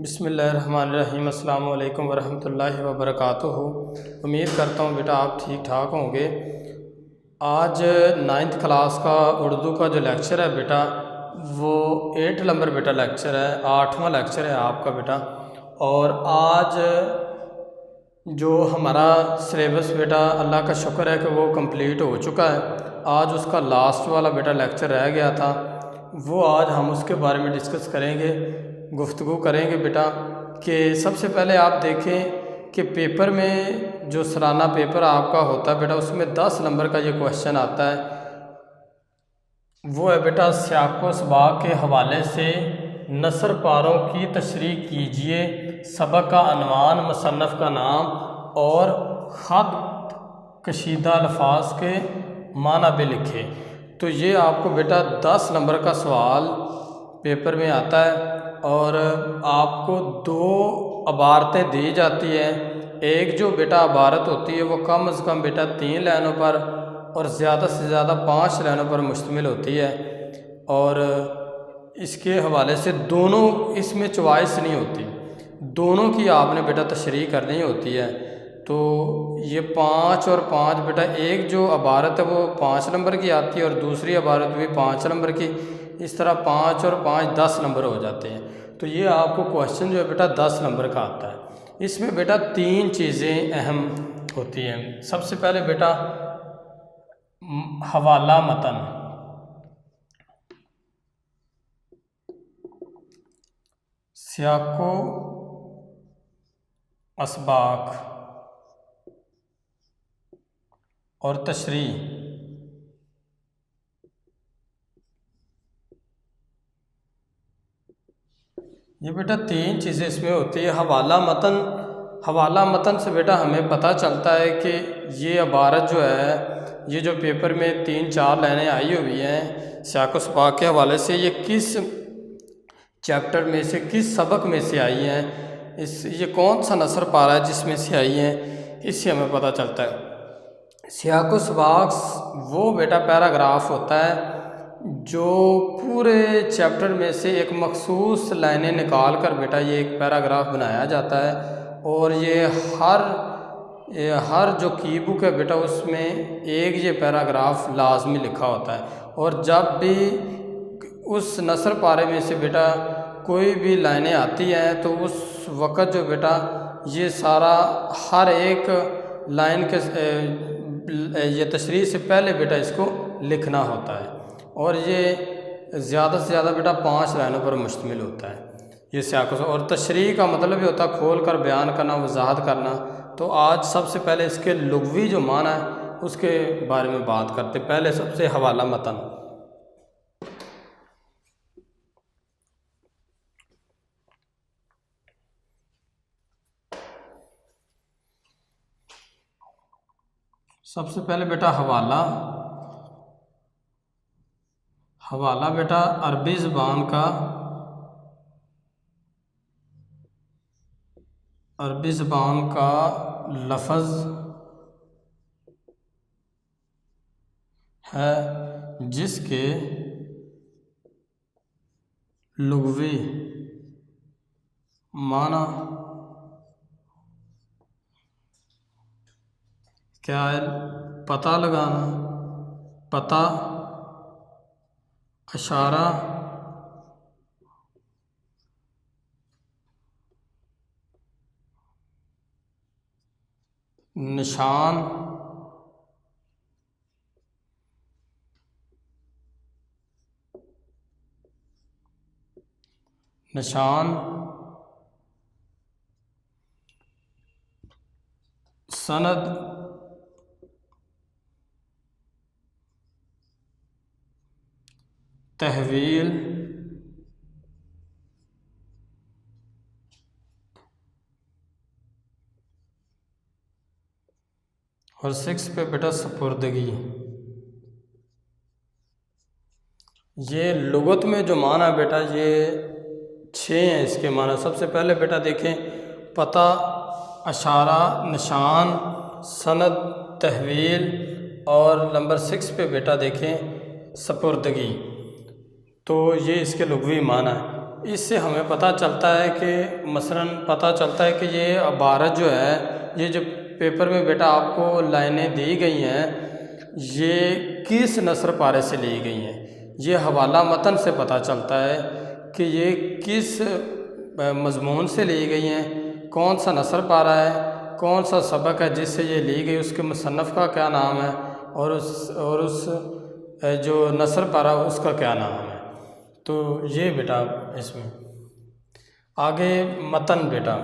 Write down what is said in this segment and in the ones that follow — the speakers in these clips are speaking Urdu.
بسم اللہ الرحمن الرحیم۔ السلام علیکم ورحمۃ اللہ وبرکاتہ۔ امید کرتا ہوں بیٹا آپ ٹھیک ٹھاک ہوں گے۔ آج 9th کلاس کا اردو کا جو لیکچر ہے بیٹا وہ 8 نمبر بیٹا لیکچر ہے، 8واں لیکچر ہے آپ کا بیٹا۔ اور آج جو ہمارا سلیبس بیٹا اللہ کا شکر ہے کہ وہ کمپلیٹ ہو چکا ہے۔ آج اس کا لاسٹ والا بیٹا لیکچر رہ گیا تھا، وہ آج ہم اس کے بارے میں ڈسکس کریں گے، گفتگو کریں گے بیٹا۔ کہ سب سے پہلے آپ دیکھیں کہ پیپر میں جو سالانہ پیپر آپ کا ہوتا ہے بیٹا، اس میں 10 نمبر کا یہ کویشچن آتا ہے، وہ ہے بیٹا سیاق و سباق کے حوالے سے نثر پاروں کی تشریح کیجئے، سبق کا عنوان، مصنف کا نام اور خط کشیدہ الفاظ کے معنی بھی لکھے۔ تو یہ آپ کو بیٹا 10 نمبر کا سوال پیپر میں آتا ہے، اور آپ کو 2 عبارتیں دی جاتی ہیں۔ ایک جو بیٹا عبارت ہوتی ہے وہ کم از کم بیٹا 3 لائنوں پر اور زیادہ سے زیادہ 5 لائنوں پر مشتمل ہوتی ہے، اور اس کے حوالے سے دونوں، اس میں چوائس نہیں ہوتی، دونوں کی آپ نے بیٹا تشریح کرنی ہوتی ہے۔ تو یہ 5 اور 5 بیٹا، ایک جو عبارت ہے وہ 5 نمبر کی آتی ہے اور دوسری عبارت بھی 5 نمبر کی، اس طرح 5 اور 5 10 نمبر ہو جاتے ہیں۔ تو یہ آپ کو کویشچن جو ہے بیٹا 10 نمبر کا آتا ہے۔ اس میں بیٹا 3 چیزیں اہم ہوتی ہیں۔ سب سے پہلے بیٹا حوالہ متن، سیاق و اسباق اور تشریح۔ یہ بیٹا 3 چیزیں اس میں ہوتی ہے۔ حوالہ متن، حوالہ متن سے بیٹا ہمیں پتہ چلتا ہے کہ یہ عبارت جو ہے، یہ جو پیپر میں 3-4 لائنیں آئی ہوئی ہیں سیاق و سباق کے حوالے سے، یہ کس چیپٹر میں سے، کس سبق میں سے آئی ہیں، یہ کون سا نثر پارہ ہے جس میں سے آئی ہیں، اس سے ہمیں پتہ چلتا ہے۔ سیاق و سباق وہ بیٹا پیراگراف ہوتا ہے جو پورے چیپٹر میں سے ایک مخصوص لائنیں نکال کر بیٹا یہ ایک پیراگراف بنایا جاتا ہے، اور یہ ہر جو کی بک ہے بیٹا اس میں ایک یہ پیراگراف لازمی لکھا ہوتا ہے۔ اور جب بھی اس نثر پارے میں سے بیٹا کوئی بھی لائنیں آتی ہیں تو اس وقت جو بیٹا یہ سارا ہر ایک لائن کے یہ تشریح سے پہلے بیٹا اس کو لکھنا ہوتا ہے، اور یہ زیادہ سے زیادہ بیٹا 5 لائنوں پر مشتمل ہوتا ہے یہ سیاق و، اور تشریح کا مطلب بھی ہوتا ہے کھول کر بیان کرنا، وضاحت کرنا۔ تو آج سب سے پہلے اس کے لغوی جو معنی ہے اس کے بارے میں بات کرتے۔ پہلے سب سے حوالہ متن۔ سب سے پہلے بیٹا حوالہ، حوالہ بیٹا عربی زبان کا، عربی زبان کا لفظ ہے جس کے لغوی معنی کیا ہے؟ پتہ لگانا، پتہ، اشارہ، نشان، نشان، سند، تحویل، اور 6 پہ بیٹا سپردگی۔ یہ لغت میں جو معنی ہے بیٹا یہ 6 ہیں اس کے معنی۔ سب سے پہلے بیٹا دیکھیں، پتہ، اشارہ، نشان، سند، تحویل، اور نمبر 6 پہ بیٹا دیکھیں سپردگی۔ تو یہ اس کے لغوی معنی ہے۔ اس سے ہمیں پتہ چلتا ہے کہ مثلاً پتہ چلتا ہے کہ یہ عبارت جو ہے، یہ جو پیپر میں بیٹا آپ کو لائنیں دی گئی ہیں، یہ کس نثر پارے سے لی گئی ہیں۔ یہ حوالہ متن سے پتہ چلتا ہے کہ یہ کس مضمون سے لی گئی ہیں، کون سا نثر پارہ ہے، کون سا سبق ہے جس سے یہ لی گئی، اس کے مصنف کا کیا نام ہے، اور اس جو نثر پارہ اس کا کیا نام ہے۔ تو یہ بیٹا اس میں آگے متن بیٹا،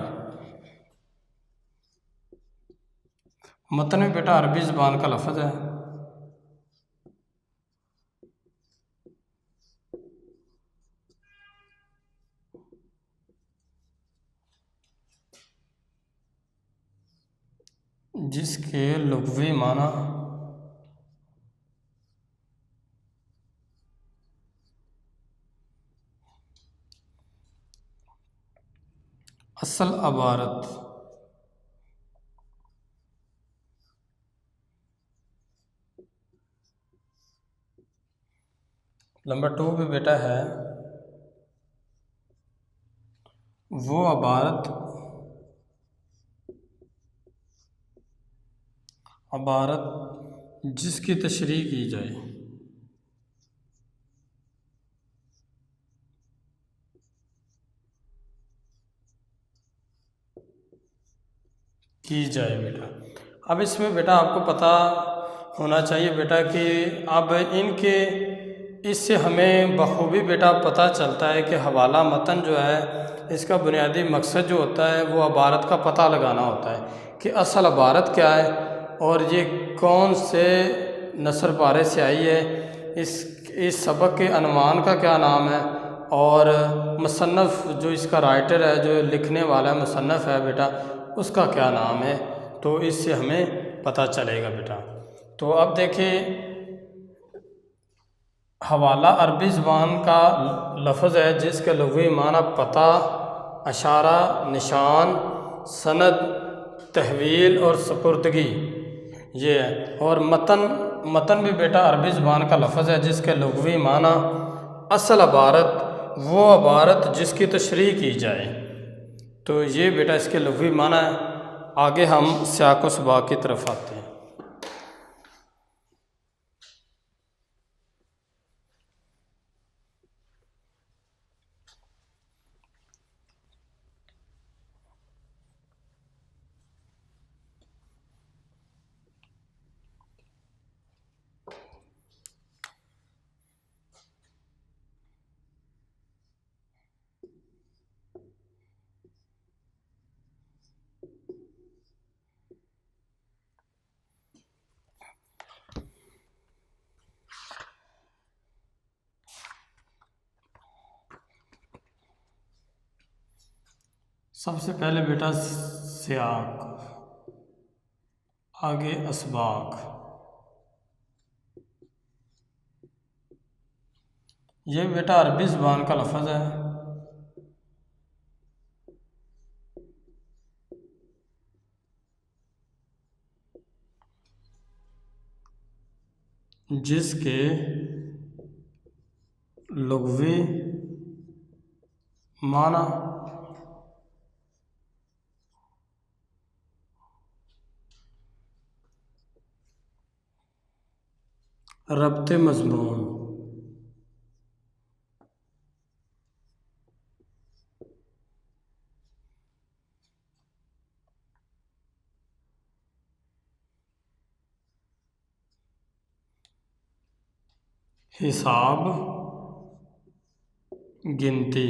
متن میں بیٹا عربی زبان کا لفظ ہے، جس کے لغوی معنی اصل عبارت، نمبر 2 پہ بیٹا ہے وہ عبارت جس کی تشریح کی جائے، بیٹا۔ اب اس میں بیٹا آپ کو پتہ ہونا چاہیے بیٹا کہ اب اس سے ہمیں بخوبی بیٹا پتہ چلتا ہے کہ حوالہ متن جو ہے اس کا بنیادی مقصد جو ہوتا ہے وہ عبارت کا پتہ لگانا ہوتا ہے کہ اصل عبارت کیا ہے اور یہ کون سے نثر پارے سے آئی ہے، اس سبق کے عنوان کا کیا نام ہے، اور مصنف جو اس کا رائٹر ہے، جو لکھنے والا مصنف ہے بیٹا، اس کا کیا نام ہے۔ تو اس سے ہمیں پتہ چلے گا بیٹا۔ تو اب دیکھیں، حوالہ عربی زبان کا لفظ ہے جس کے لغوی معنی پتہ، اشارہ، نشان، سند، تحویل اور سپردگی یہ ہے۔ اور متن بھی بیٹا عربی زبان کا لفظ ہے جس کے لغوی معنی اصل عبارت، وہ عبارت جس کی تشریح کی جائے۔ تو یہ بیٹا اس کے لغوی معنی ہے۔ آگے ہم سیاق و سباق کی طرف آتے ہیں۔ سب سے پہلے بیٹا سیاق، آگے اسباق۔ یہ بیٹا عربی زبان کا لفظ ہے جس کے لغوی معنی ربط مضمون، حساب، گنتی۔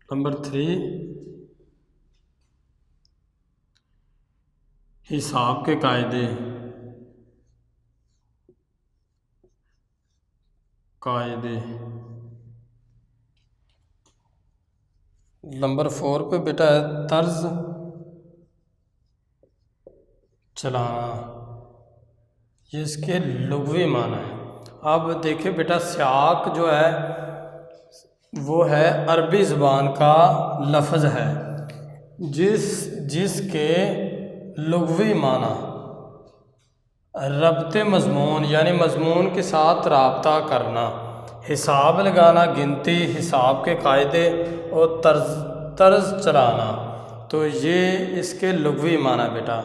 نمبر 3 حساب کے قاعدے، نمبر 4 پہ بیٹا ہے طرز چلانا، یہ اس کے لغوی معنی ہے۔ اب دیکھیں بیٹا، سیاق جو ہے وہ ہے عربی زبان کا لفظ ہے جس کے لغوی معنی ربط مضمون یعنی مضمون کے ساتھ رابطہ کرنا، حساب لگانا، گنتی، حساب کے قاعدے اور طرز چلانا۔ تو یہ اس کے لغوی معنی بیٹا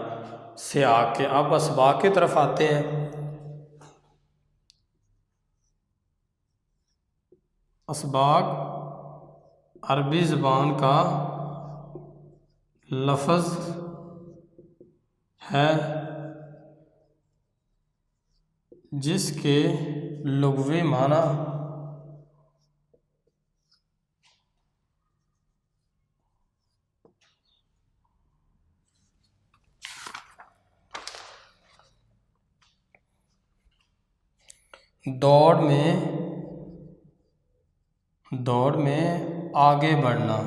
سیاق کے۔ اب اسباق کی طرف آتے ہیں۔ اسباق عربی زبان کا لفظ ہے جس کے لغوی معنی دوڑ میں آگے بڑھنا،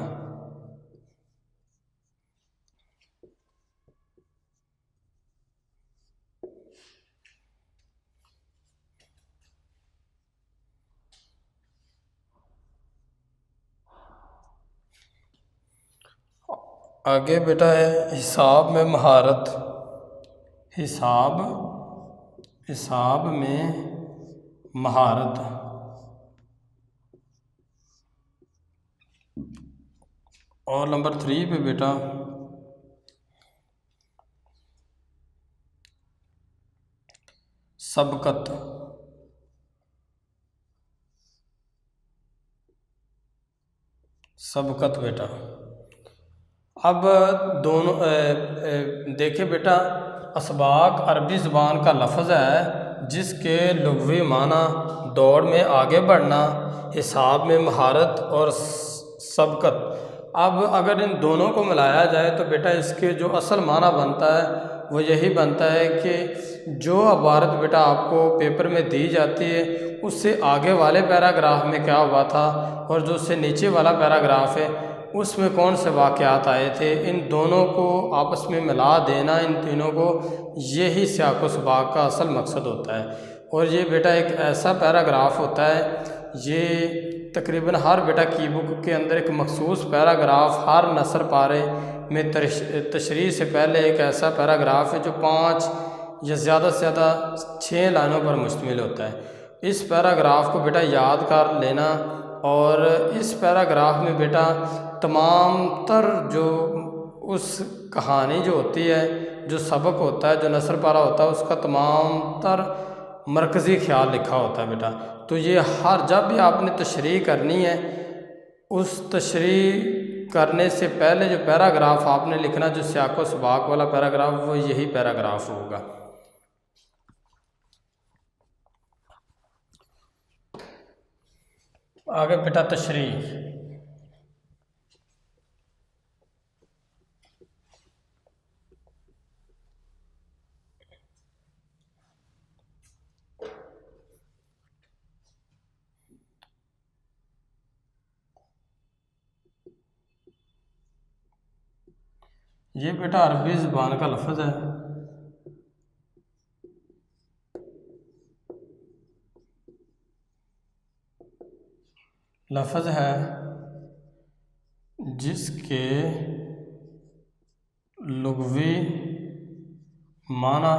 آگے بیٹا ہے حساب میں مہارت، حساب میں مہارت۔ اور نمبر 3 پہ بیٹا سبقت، بیٹا۔ اب دونوں دیکھیں بیٹا، اسباق عربی زبان کا لفظ ہے جس کے لغوی معنی دوڑ میں آگے بڑھنا، حساب میں مہارت اور سبقت۔ اب اگر ان دونوں کو ملایا جائے تو بیٹا اس کے جو اصل معنی بنتا ہے وہ یہی بنتا ہے کہ جو عبارت بیٹا آپ کو پیپر میں دی جاتی ہے اس سے آگے والے پیراگراف میں کیا ہوا تھا اور جو اس سے نیچے والا پیراگراف ہے اس میں کون سے واقعات آئے تھے، ان دونوں کو آپس میں ملا دینا، ان تینوں کو، یہی سیاق و سباق کا اصل مقصد ہوتا ہے۔ اور یہ بیٹا ایک ایسا پیراگراف ہوتا ہے، یہ تقریباً ہر بیٹا کی بک کے اندر ایک مخصوص پیراگراف ہر نثر پارے میں تشریح سے پہلے ایک ایسا پیراگراف ہے جو 5 یا زیادہ سے زیادہ 6 لائنوں پر مشتمل ہوتا ہے۔ اس پیراگراف کو بیٹا یاد کر لینا، اور اس پیراگراف میں بیٹا تمام تر جو اس کہانی جو ہوتی ہے، جو سبق ہوتا ہے، جو نثر پارہ ہوتا ہے، اس کا تمام تر مرکزی خیال لکھا ہوتا ہے بیٹا۔ تو یہ جب بھی آپ نے تشریح کرنی ہے، اس تشریح کرنے سے پہلے جو پیراگراف آپ نے لکھنا، جو سیاق و سباق والا پیراگراف، وہ یہی پیراگراف ہوگا۔ آگے بیٹا تشریح۔ یہ بیٹا عربی زبان کا لفظ ہے، جس کے لغوی معنی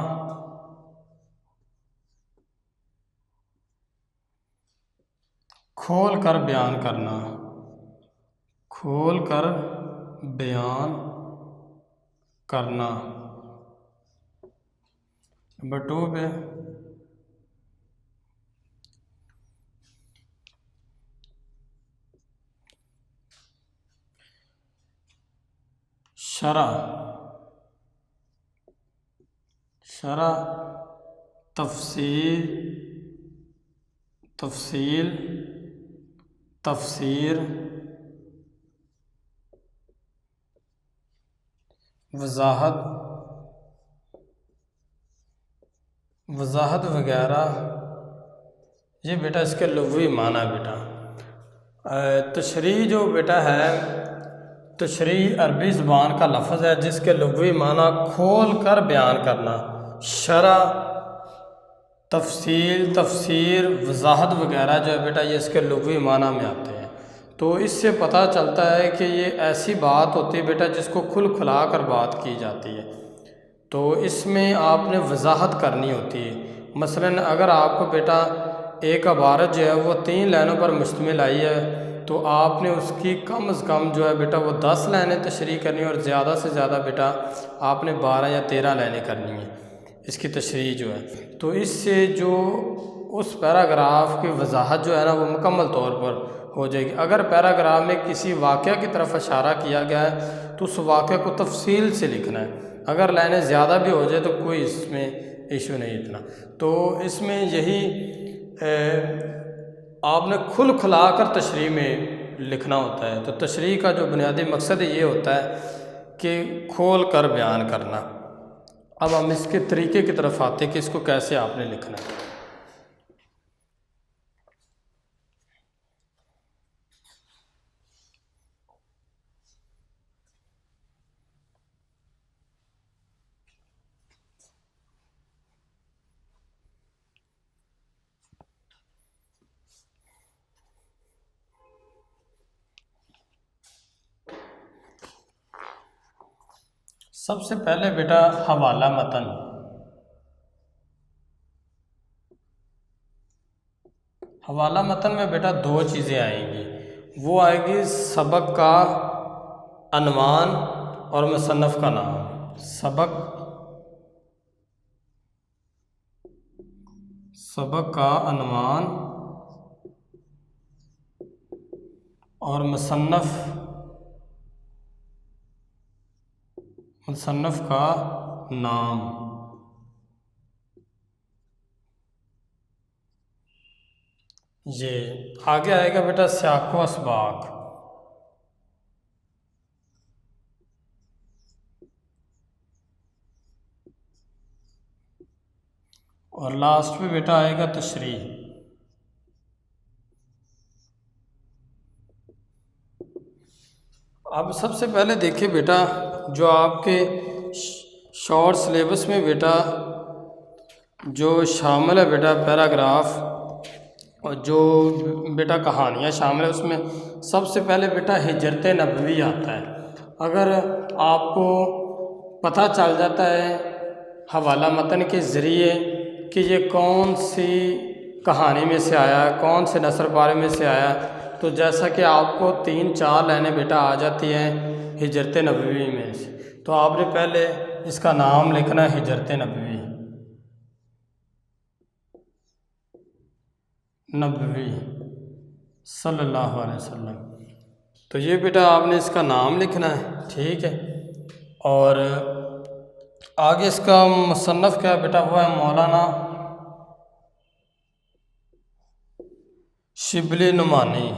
کھول کر بیان کرنا، نمبر 2 پہ شرح، تفسیر، وضاحت وغیرہ، یہ بیٹا اس کے لغوی معنی بیٹا۔ تشریح جو بیٹا ہے، تشریح عربی زبان کا لفظ ہے جس کے لغوی معنی کھول کر بیان کرنا، شرح، تفسیر، وضاحت وغیرہ جو ہے بیٹا یہ اس کے لغوی معنی میں آتے ہیں۔ تو اس سے پتہ چلتا ہے کہ یہ ایسی بات ہوتی ہے بیٹا جس کو کھلا کر بات کی جاتی ہے۔ تو اس میں آپ نے وضاحت کرنی ہوتی ہے۔ مثلاً اگر آپ کو بیٹا ایک عبارت جو ہے وہ 3 لائنوں پر مشتمل آئی ہے تو آپ نے اس کی کم از کم جو ہے بیٹا وہ 10 لائنیں تشریح کرنی ہے، اور زیادہ سے زیادہ بیٹا آپ نے 12 یا 13 لائنیں کرنی ہیں اس کی تشریح جو ہے۔ تو اس سے جو اس پیراگراف کی وضاحت جو ہے نا وہ مکمل طور پر ہو جائے گی۔ اگر پیراگراف میں کسی واقعہ کی طرف اشارہ کیا گیا ہے تو اس واقعہ کو تفصیل سے لکھنا ہے۔ اگر لائنیں زیادہ بھی ہو جائے تو کوئی اس میں ایشو نہیں اتنا۔ تو اس میں یہی آپ نے کھلا کر تشریح میں لکھنا ہوتا ہے۔ تو تشریح کا جو بنیادی مقصد یہ ہوتا ہے کہ کھول کر بیان کرنا۔ اب ہم اس کے طریقے کی طرف آتے ہیں کہ اس کو کیسے آپ نے لکھنا ہے۔ سب سے پہلے بیٹا حوالہ متن۔ حوالہ متن میں بیٹا 2 چیزیں آئیں گی، وہ آئے گی سبق کا عنوان اور مصنف کا نام۔ سبق کا عنوان اور مصنف کا نام۔ یہ آگے آئے گا بیٹا سیاق و اسباق۔ اور لاسٹ میں بیٹا آئے گا تشریح۔ اب سب سے پہلے دیکھیں بیٹا جو آپ کے شارٹ سلیبس میں بیٹا جو شامل ہے بیٹا پیراگراف اور جو بیٹا کہانیاں شامل ہے، اس میں سب سے پہلے بیٹا ہجرت نبوی آتا ہے۔ اگر آپ کو پتہ چل جاتا ہے حوالہ متن کے ذریعے کہ یہ کون سی کہانی میں سے آیا، کون سے نثر پارے میں سے آیا، تو جیسا کہ آپ کو 3-4 لائنیں بیٹا آ جاتی ہیں ہجرت نبوی میں سے، تو آپ نے پہلے اس کا نام لکھنا ہے ہجرت نبوی صلی اللہ علیہ وسلم۔ تو یہ بیٹا آپ نے اس کا نام لکھنا ہے، ٹھیک ہے۔ اور آگے اس کا مصنف کیا بیٹا، وہ ہے مولانا شبلی نعمانی۔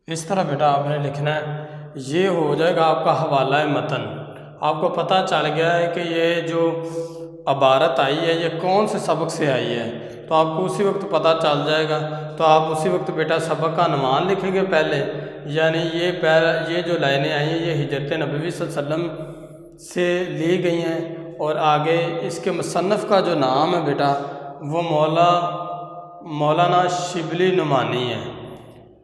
اس طرح بیٹا آپ نے لکھنا ہے۔ یہ ہو جائے گا آپ کا حوالہ متن۔ آپ کو پتہ چل گیا ہے کہ یہ جو عبارت آئی ہے یہ کون سے سبق سے آئی ہے، تو آپ کو اسی وقت پتہ چل جائے گا۔ تو آپ اسی وقت بیٹا سبق کا عنوان لکھیں گے پہلے، یعنی یہ جو لائنیں آئی ہیں یہ ہجرت نبوی صلی اللہ علیہ وسلم سے لی گئی ہیں، اور آگے اس کے مصنف کا جو نام ہے بیٹا وہ مولانا شبلی نعمانی ہے۔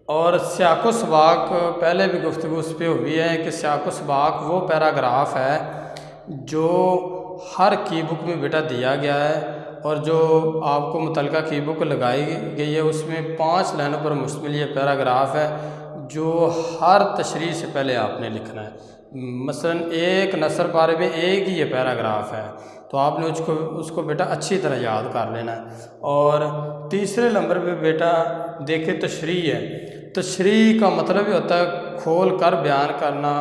اور سیاق و سباق پہلے بھی گفتگو اس پہ ہوئی ہے کہ سیاق و سباق وہ پیراگراف ہے جو ہر کی بک میں بیٹا دیا گیا ہے، اور جو آپ کو متعلقہ کی بک لگائی گئی ہے اس میں 5 لائنوں پر مشتمل یہ پیراگراف ہے جو ہر تشریح سے پہلے آپ نے لکھنا ہے۔ مثلاً ایک نثر پارے میں ایک ہی یہ پیراگراف ہے، تو آپ نے اس کو بیٹا اچھی طرح یاد کر لینا ہے۔ اور تیسرے نمبر پہ بیٹا دیکھیں تشریح ہے۔ تشریح کا مطلب یہ ہوتا ہے کھول کر بیان کرنا،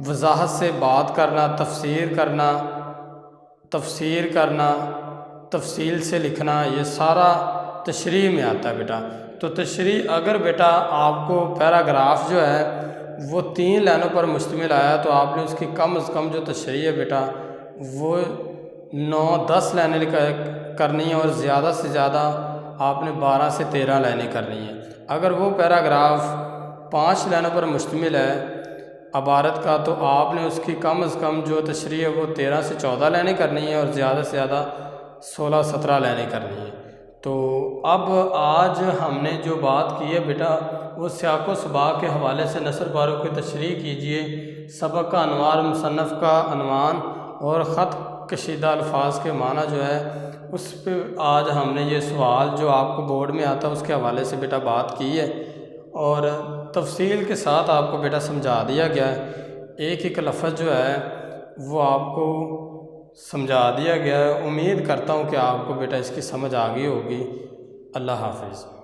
وضاحت سے بات کرنا، تفسیر کرنا، تفصیل سے لکھنا، یہ سارا تشریح میں آتا ہے بیٹا۔ تو تشریح اگر بیٹا آپ کو پیراگراف جو ہے وہ 3 لائنوں پر مشتمل آیا تو آپ نے اس کی کم از کم جو تشریح ہے بیٹا وہ 9-10 لائنیں کرنی ہے، اور زیادہ سے زیادہ آپ نے 12 سے 13 لائنیں کرنی ہیں۔ اگر وہ پیراگراف 5 لائنوں پر مشتمل ہے عبارت کا، تو آپ نے اس کی کم از کم جو تشریح ہے وہ 13 سے 14 لائنیں کرنی ہیں، اور زیادہ سے زیادہ 16-17 لائنیں کرنی ہیں۔ تو اب آج ہم نے جو بات کی ہے بیٹا وہ سیاق و سباق کے حوالے سے نثر پاروں کی تشریح کیجئے، سبق کا انوار، مصنف کا عنوان اور خط کشیدہ الفاظ کے معنی جو ہے اس پہ آج ہم نے یہ سوال جو آپ کو بورڈ میں آتا ہے اس کے حوالے سے بیٹا بات کی ہے اور تفصیل کے ساتھ آپ کو بیٹا سمجھا دیا گیا ہے۔ ایک ایک لفظ جو ہے وہ آپ کو سمجھا دیا گیا ہے۔ امید کرتا ہوں کہ آپ کو بیٹا اس کی سمجھ آ گئی ہوگی۔ اللہ حافظ۔